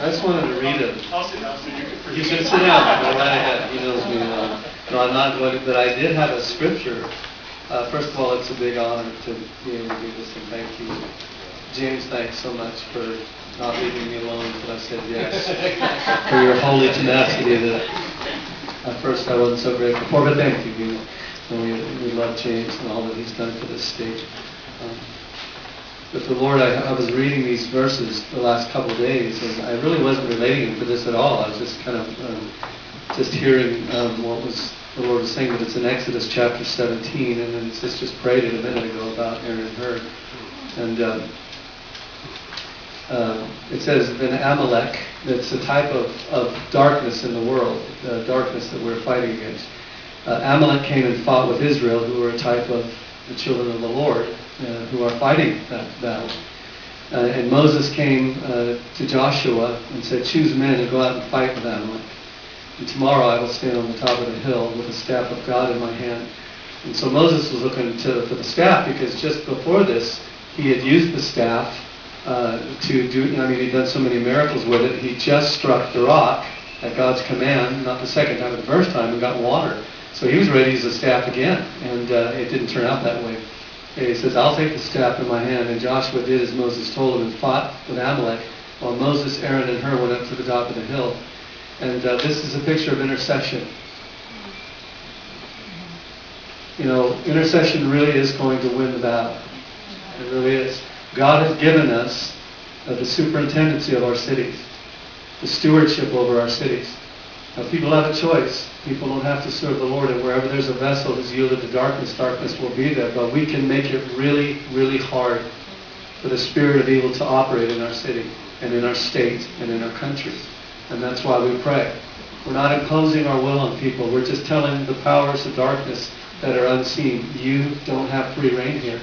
I just wanted to read it. I'll sit down so you can You can sit down. Go right ahead. He knows me. No, I'm not going to, but I did have a scripture. First of all, it's a big honor to be able to do this, and thank you. James, thanks so much for not leaving me alone until I said yes. For your holy tenacity that at first I wasn't so grateful for, but thank you. We love James and all that he's done for this state. But the Lord, I was reading these verses the last couple of days, and I really wasn't relating to this at all. I was just kind of just hearing what was the Lord was saying, but it's in Exodus chapter 17, and then it says, just prayed it a minute ago about Aaron and Hur. And it says, then Amalek, that's a type of darkness in the world, the darkness that we're fighting against. Amalek came and fought with Israel, who were a type of the children of the Lord, who are fighting that battle. And Moses came to Joshua and said, choose men and go out and fight with Amalek. And tomorrow I will stand on the top of the hill with the staff of God in my hand. And so Moses was looking for the staff, because just before this, he had used the staff to do, he'd done so many miracles with it. He just struck the rock at God's command, not the second time, but the first time, and got water. So he was ready to use the staff again, and it didn't turn out that way. And he says, I'll take the staff in my hand. And Joshua did as Moses told him and fought with Amalek, while Moses, Aaron, and Hur went up to the top of the hill. And this is a picture of intercession. You know, intercession really is going to win the battle. It really is. God has given us the superintendency of our cities, the stewardship over our cities. Now, people have a choice. People don't have to serve the Lord, and wherever there's a vessel who's yielded to darkness, darkness will be there. But we can make it really, really hard for the spirit of evil to operate in our city and in our state and in our country. And that's why we pray. We're not imposing our will on people. We're just telling the powers of darkness that are unseen, you don't have free reign here.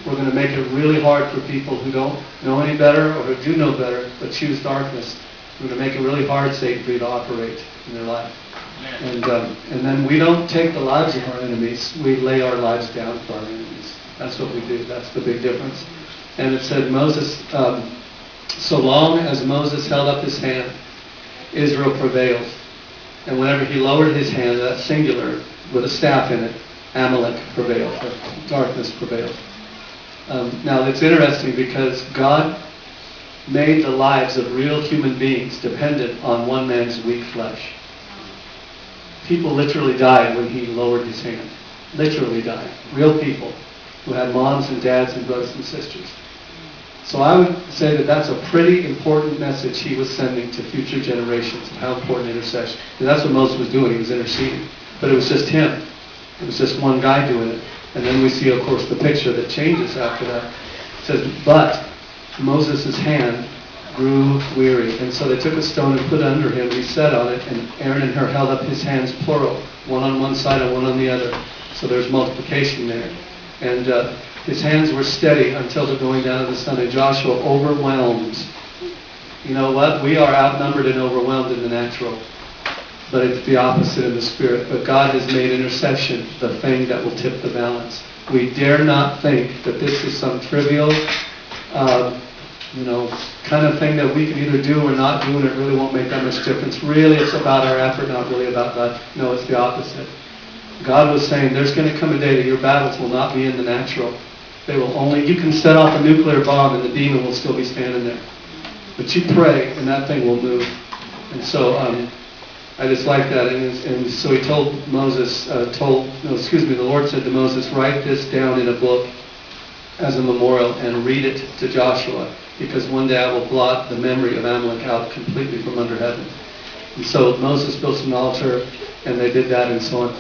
We're going to make it really hard for people who don't know any better or who do know better but choose darkness. We're going to make it really hard, Satan, for you to operate in their life. And then we don't take the lives of our enemies. We lay our lives down for our enemies. That's what we do. That's the big difference. And it said Moses, so long as Moses held up his hand, Israel prevailed. And whenever he lowered his hand, that singular, with a staff in it, Amalek prevailed, or darkness prevailed. Now it's interesting because God made the lives of real human beings dependent on one man's weak flesh. People literally died when he lowered his hand. Literally died. Real people who had moms and dads and brothers and sisters. So I would say that that's a pretty important message he was sending to future generations of how important intercession. And that's what Moses was doing. He was interceding. But it was just him. It was just one guy doing it. And then we see, of course, the picture that changes after that. It says, but Moses' hand grew weary. And so they took a stone and put it under him. He sat on it, and Aaron and Hur held up his hands, plural, one on one side and one on the other. So there's multiplication there. And his hands were steady until the going down of the sun. And Joshua overwhelmed. You know what? We are outnumbered and overwhelmed in the natural. But it's the opposite in the spirit. But God has made intercession the thing that will tip the balance. We dare not think that this is some trivial, kind of thing that we can either do or not do, and it really won't make that much difference. Really, it's about our effort, not really about God. No, it's the opposite. God was saying, there's going to come a day that your battles will not be in the natural. They will only, you can set off a nuclear bomb and the demon will still be standing there. But you pray and that thing will move. And so, I just like that. And so he told Moses, the Lord said to Moses, write this down in a book as a memorial and read it to Joshua, because one day I will blot the memory of Amalek out completely from under heaven. And so Moses built an altar, and they did that and so on.